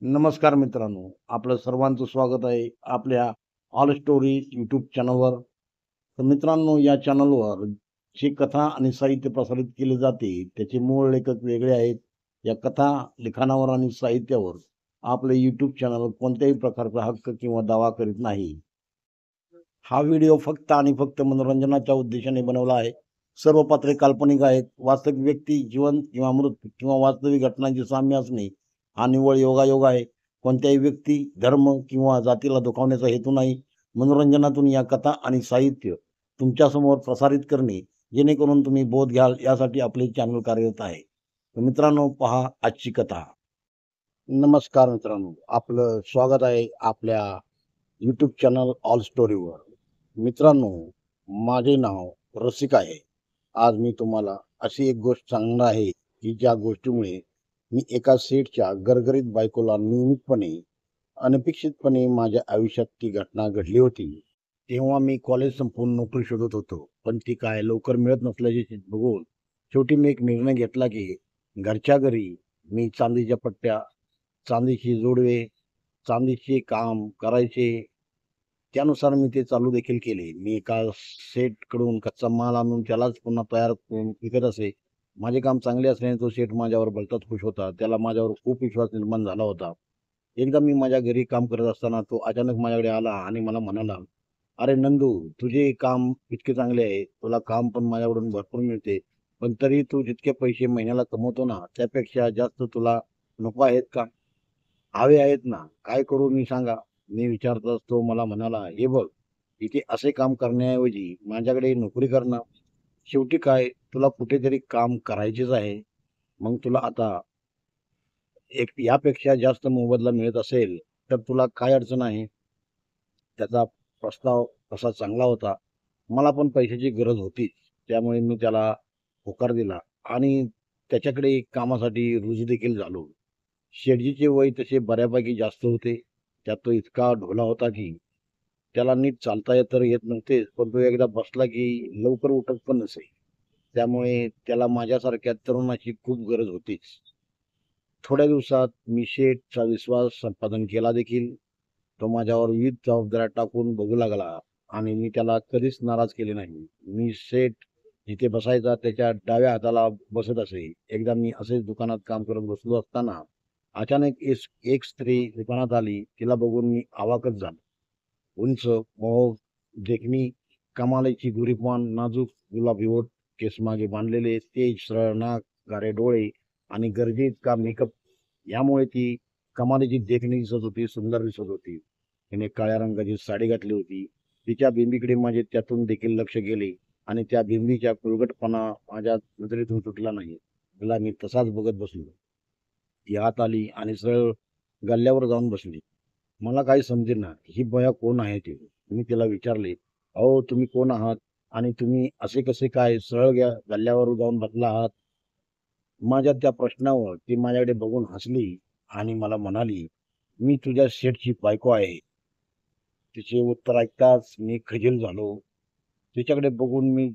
नमस्कार मित्रांनो, आपलं सर्वांचं स्वागत आहे आपल्या ऑल स्टोरीज यूट्यूब चॅनलवर. तर मित्रांनो, या चॅनलवर जी कथा आणि साहित्य प्रसारित केले जाते त्याचे मूळ लेखक वेगळे आहेत. या कथा, लिखाणावर आणि साहित्यावर आपले यूट्यूब चॅनल कोणत्याही प्रकारचा हक्क किंवा दावा करीत नाही. हा व्हिडिओ फक्त आणि फक्त मनोरंजनाच्या उद्देशाने बनवला आहे. सर्व पात्रे काल्पनिक आहेत. वास्तविक व्यक्ती जिवंत किंवा मृत किंवा वास्तविक घटनांचे साम्य असणे हा निव्वळ योगायोग आहे. कोणत्याही व्यक्ती, धर्म किंवा जातीला दुखावण्याचा हेतू नाही. मनोरंजनातून या कथा आणि साहित्य तुमच्यासमोर प्रसारित करणे, जेणेकरून तुम्ही बोध घ्याल, यासाठी आपले चॅनल कार्यरत आहे. तर मित्रांनो, पहा आजची कथा. नमस्कार मित्रांनो, आपलं स्वागत आहे आपल्या यूट्यूब चॅनल ऑल स्टोरीवर. मित्रांनो, माझे नाव रसिक आहे. आज मी तुम्हाला अशी एक गोष्ट सांगणार आहे की ज्या गोष्टीमुळे मी एका सेठच्या गरगरीत बायकोला नियमितपणे अनपेक्षितपणे माझ्या आयुष्यात ती घटना घडली होती. तेव्हा मी कॉलेज संपवून नोकरी शोधत होतो, पण ती काय लवकर मिळत नसल्याचे बघून शेवटी मी एक निर्णय घेतला की घरच्या घरी मी चांदीच्या पट्ट्या, चांदीची जोडवे, चांदीचे काम करायचे. त्यानुसार मी ते चालू देखील केले. मी एका सेटकडून कच्चा माल आणून त्यालाच पुन्हा तयार करून विकत असे. माझे काम चांगले असल्याने तो सेट माझ्यावर भलताच खुश होता. त्याला माझ्यावर खूप विश्वास निर्माण झाला होता. एकदा मी माझ्या घरी काम करत असताना तो अचानक माझ्याकडे आला आणि मला म्हणाला, "अरे नंदू, तुझे काम इतके चांगले आहे. तुला काम पण माझ्याकडून भरपूर मिळते. पण तरी तू जितके पैसे महिन्याला कमवतो ना, त्यापेक्षा जास्त तुला नको आहेत का? हवे आहेत ना? काय करू मी सांगा?" मी विचारताच तो मला म्हणाला, "हे बघ, इथे असे काम करण्याऐवजी माझ्याकडे नोकरी करणं. शेवटी काय, तुला कुठेतरी काम करायचेच आहे. मग तुला आता एक यापेक्षा जास्त मोबदला मिळत असेल, तर तुला काय अडचण आहे?" त्याचा प्रस्ताव तसा चांगला होता. मला पण पैशाची गरज होतीच. त्यामुळे मी त्याला होकार दिला आणि त्याच्याकडे कामासाठी रुजू देखील झालो. शेठजीचे वय तसे बऱ्यापैकी जास्त होते. त्यात तो इतका ढोला होता की त्याला नीट चालता तर येत नव्हतेच, पण तो एकदा बसला की लवकर उठत पण नसे. त्यामुळे त्याला माझ्यासारख्या तरुणाची खूप गरज होतीच. थोड्या दिवसात मी शेठचा विश्वास संपादन केला देखील. तो माझ्यावर विविध जबाबदाऱ्या टाकून बघू लागला आणि मी त्याला कधीच नाराज केले नाही. मी सेठ जिथे बसायचा त्याच्या डाव्या हाताला बसत असे. एकदा मी असेच दुकानात काम करत बसलो असताना अचानक एक स्त्री दुकानात आली. तिला बघून मी अवाकच झालो. उंच, मऊ, देखणी, कमालीची गोरीपान, नाजूक गुलाबी ओठ, केस मागे बांधलेले, तेज सरळ नाक, गारे डोळे आणि गरजेत का मेकअप यामुळे ती कमालीची देखणी दिसत होती, सुंदर दिसत होती. तिने काळ्या रंगाची साडी घातली होती. तिच्या बिंबीकडे माझे त्यातून देखील लक्ष गेले आणि त्या बिंबीच्या कुलगटपणा माझ्या नजरेतून सुटला नाही. तिला मी तसाच बघत बसलो. ती आत आली आणि सरळ गल्ल्यावर जाऊन बसली. मला काही समजेना ही बया कोण आहे ती. मी तिला विचारले, "अहो, तुम्ही कोण आहात? आणि तुम्ही असे कसे काय सरळ गल्ल्यावर जाऊन बसला आहात?" माझ्या त्या प्रश्नावर ती माझ्याकडे बघून हसली आणि मला म्हणाली, "मी तुझ्या शेठची बायको आहे." तिचे उत्तर ऐकताच मी खजील झालो. तिच्याकडे बघून मी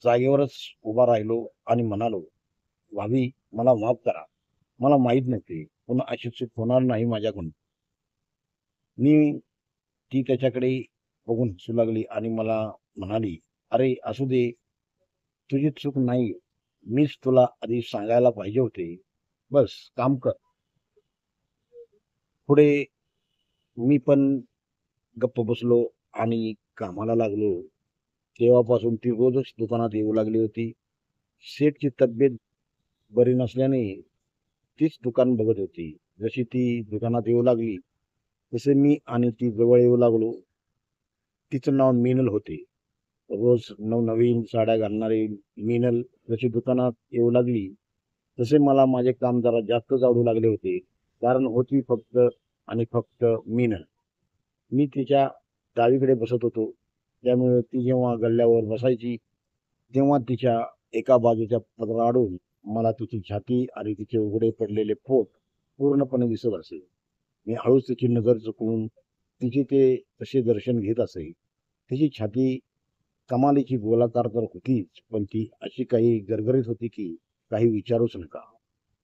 जागेवरच उभा राहिलो आणि म्हणालो, "भाभी, मला माफ करा. मला माहीत नव्हते. पुन्हा अशी चूक होणार नाही माझ्याकडून." मी ती त्याच्याकडे बघून हसू लागली आणि मला म्हणाली, "अरे असू दे, तुझी चूक नाही. मीच तुला आधी सांगायला पाहिजे होते. बस काम कर." पुढे मी पण गप्प बसलो आणि कामाला लागलो. तेव्हापासून ती रोजच दुकानात येऊ लागली होती. सेठची तब्येत बरी नसल्याने तीच दुकान बघत होती. जशी ती दुकानात येऊ लागली, तसे मी आणि ती जवळ येऊ लागलो. तिचं नाव मीनल होते. रोज नवनवीन साड्या घालणारी मीनल जशी दुकानात येऊ लागली, तसे मला माझे काम जरा जास्तच आवडू लागले होते. कारण होती फक्त आणि फक्त मीनल. मी तिच्या डावीकडे बसत होतो. त्यामुळे ती जेव्हा गल्ल्यावर बसायची, तेव्हा तिच्या एका बाजूच्या पदराआडून मला तिची छाती आणि तिचे उघडे पडलेले पोट पूर्णपणे दिसत असे. मी हळूच तिची नजर चुकवून तिचे ते तसे दर्शन घेत असे. तिची छाती कमालीची गोलाकार तर होतीच, पण ती अशी काही गरगरीत होती की काही विचारूच नका.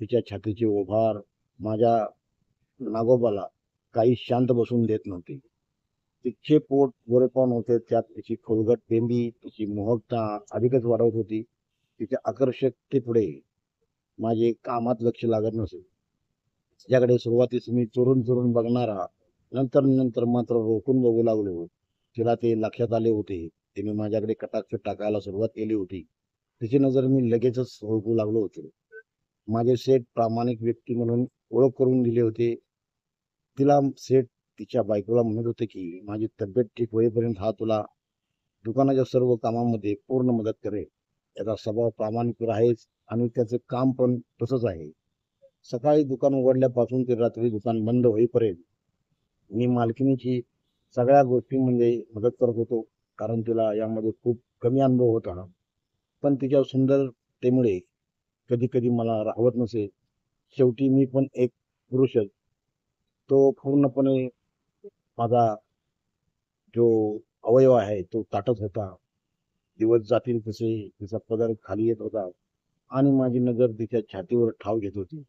तिच्या छातीचे ओभार माझ्या नागोबाला काही शांत बसून देत नव्हते. तिचे पोट गोरेपान होते, त्यात तिची खोलगट पेंबी तिची मोहकता अधिकच वाढवत होती. तिच्या आकर्षकतेपुढे माझे कामात लक्ष लागत नसे. तिच्याकडे सुरुवातीस मी चोरून चोरून बघणारा, नंतर नंतर मात्र रोखून बघू लागलो. तिला ते लक्षात आले होते. तिने माझ्याकडे कटाक्ष टाकायला सुरुवात केली होती. तिची नजर मी लगेचच ओळखू लागलो होतो. माझे सेठ प्रामाणिक व्यक्ती म्हणून ओळख करून दिले होते. तिला सेठ तिच्या बायकोला म्हणत होते की माझी तब्येत ठीक होईपर्यंत हा तुला दुकानाच्या सर्व कामामध्ये पूर्ण मदत करेल. त्याचा स्वभाव प्रामाणिक आहेच आणि त्याचं काम पण तसंच आहे. सकाळी दुकान उघडल्यापासून ते रात्री दुकान बंद होईपर्यंत मी मालकिनीची सगळ्या गोष्टी म्हणजे मदत करत होतो. कारण तिला यामध्ये खूप कमी अनुभव होता. पण तिच्या सुंदरतेमुळे कधी कधी मला राहवत नसे. शेवटी मी पण एक पुरुषच. तो पूर्णपणे माझा जो अवयव आहे तो ताटत होता. दिवस जातील तसे तिचा पदर खाली येत होता आणि माझी नजर तिच्या छातीवर ठाव घेत होती.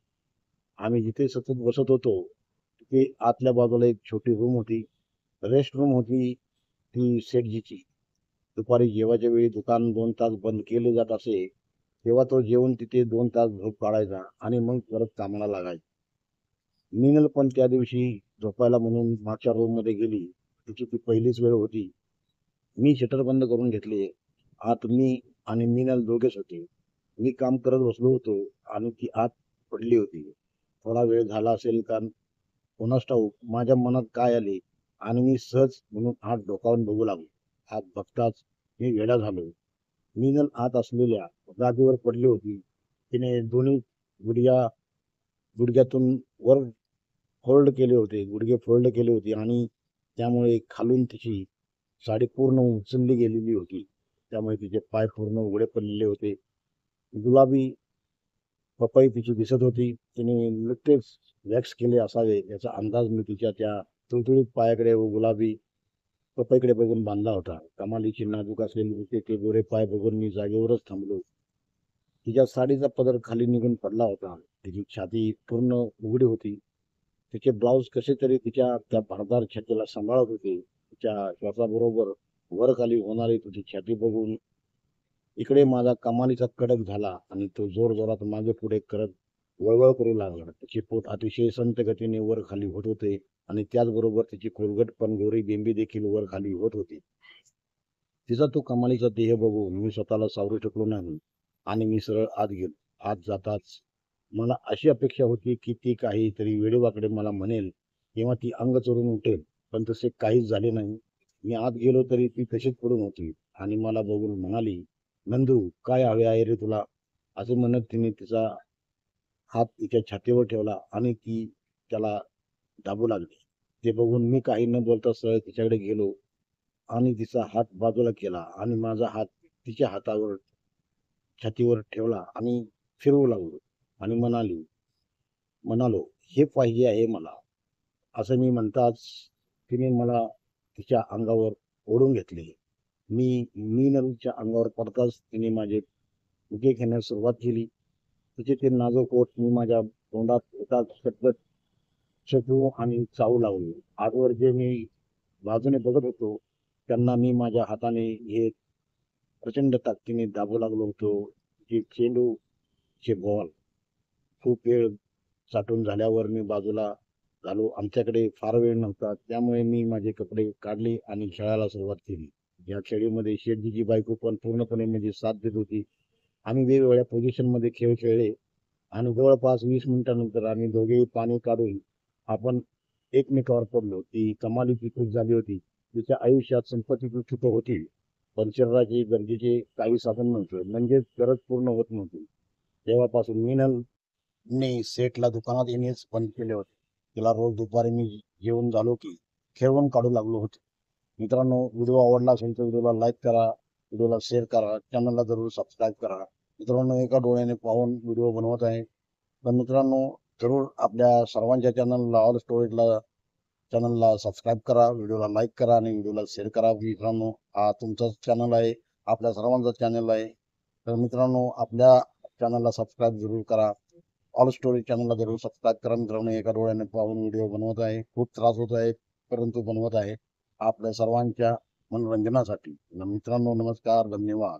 आम्ही जिथे सतत बसत होतो तिथे आतल्या बाजूला एक छोटी रूम होती. रेस्ट रूम होती ती सेठजीची. दुपारी जेवायच्या वेळी दुकान 2 तास बंद केले जात असे, तेव्हा तो जेवून तिथे 2 तास झोप काढायचा आणि मग परत कामाला लागायचा. मीनल पण त्या दिवशी झोपायला म्हणून मागच्या रूम मध्ये गेली. तिची ती पहिलीच वेळ होती. मी शटर बंद करून घेतले. आत मी आणि मीनल दोघेच होते. मी काम करत बसलो होतो आणि ती आत पडली होती. थोडा वेळ झाला असेल का कोणास ठाऊक माझ्या मनात काय आले आणि मी सहज म्हणून आत डोकावून बघू लागलो. आत बघताच मी वेडा झालो. मीनल आत असलेल्या जागेवर पडली होती. तिने दोन्ही गुडघ्या गुडघ्यातून वर गुडघे फोल्ड केले होते आणि त्यामुळे खालून तिची साडी पूर्ण उचलली गेलेली होती. त्यामुळे तिचे पाय पूर्ण उघडे पडलेले होते. गुलाबी पपई तिची दिसत होती. तिने नुकतेच वॅक्स केले असावे याचा अंदाज मी तिच्या त्या तुळतुळीत पायाकडे व गुलाबी पपईकडे बघून बांधला होता. कमालीची नाजूक असलेले ते गोरे पाय बघून मी जागेवरच थांबलो. तिच्या साडीचा पदर खाली निघून पडला होता. तिची छाती पूर्ण उघडी होती. तिचे ब्लाऊज कसे तरी तिच्या त्या भरदार छातीला सांभाळत होते. तिच्या श्वासाबरोबर वर खाली होणारी तुझी छाती बघून इकडे माझा कमालीचा कडक झाला आणि तो जोर जोरात मागे पुढे करत वळवळ करू लागला. तिचे पोट अतिशय संत गतीने वर खाली होत होते आणि त्याचबरोबर तिची खोलगट पण गोरी बेंबी देखील वर खाली होत होती. तिचा तो कमालीचा देह बघून मी स्वतःला सावरू शकलो नाही आणि मी सरळ आत गेलो. आत जाताच मला अशी अपेक्षा होती की ती काहीतरी वेडेवाकडे मला म्हणेल किंवा ती अंग चोरून उठेल, पण तसे काहीच झाले नाही. मी आत गेलो तरी ती तशीच पडून होती आणि मला बघून म्हणाली, नंदू काय हवे आहे रे तुला? असे म्हणत तिने तिचा हात तिच्या छातीवर ठेवला आणि ती त्याला दाबू लागली. ते बघून मी काही न बोलता सरळ तिच्याकडे गेलो आणि तिचा हात बाजूला केला आणि माझा हात तिच्या हातावर छातीवर ठेवला आणि फिरवू लागलो आणि म्हणालो, हे पाहिजे आहे मला. असं मी म्हणताच तिने मला तिच्या अंगावर ओढून घेतले. मी नरूच्या अंगावर पडताच तिने माझे मुके घेण्यास सुरुवात केली. तिचे ते नाजूक ओठ मी माझ्या तोंडात एकाच शपथ शकू आणि चावू लागलो. आजवर जे मी बाजूने बघत होतो त्यांना मी माझ्या हाताने घेत प्रचंड ताकदीने दाबू लागलो होतो. जे चेंडूचे बॉल खूप वेळ साठून झाल्यावर मी बाजूला झालो. आमच्याकडे फार वेळ नव्हता, त्यामुळे मी माझे कपडे काढले आणि खेळायला सुरुवात केली. या खेळीमध्ये शेठजीची बायको पण पूर्णपणे म्हणजे साथ देत होती. आम्ही वेगवेगळ्या पोझिशन मध्ये खेळ खेळले आणि जवळपास 20 मिनिटांनंतर आम्ही दोघेही पाणी काढून आपण एकमेकावर पडलो. ती कमालीची खुश झाली होती. तिच्या आयुष्यात संपत्तीची सुख होती, पण शरीराची गरजेचे काही साधन नव्हते, म्हणजेच गरज पूर्ण होत नव्हती. तेव्हापासून मीनलने सेठला दुकानात येणेच बंद केले होते. तिला रोज दुपारी मी जेवण झालो की खेळवून काढू लागलो होतो. मित्रांनो, व्हिडिओ आवडला असेल तर व्हिडिओला लाईक करा, व्हिडिओला शेअर करा, चॅनलला जरूर सबस्क्राईब करा. मित्रांनो, एका डोळ्याने पाहून व्हिडिओ बनवत आहे. तर मित्रांनो, जरूर आपल्या सर्वांच्या चॅनलला ऑल स्टोरीजला चॅनलला सबस्क्राईब करा, व्हिडिओला लाईक करा आणि व्हिडिओला शेअर करा. मित्रांनो, हा तुमचाच चॅनल आहे, आपल्या सर्वांचा चॅनल आहे. तर मित्रांनो, आपल्या चॅनलला सबस्क्राईब जरूर करा. ऑल स्टोरी चॅनलला जरूर सबस्क्राईब करा मित्रांनो. एका डोळ्याने पाहून व्हिडिओ बनवत आहे. खूप त्रास होत आहे, परंतु बनवत आहे आपल्या सर्वांच्या मनोरंजनासाठी. मित्रांनो नमस्कार, धन्यवाद.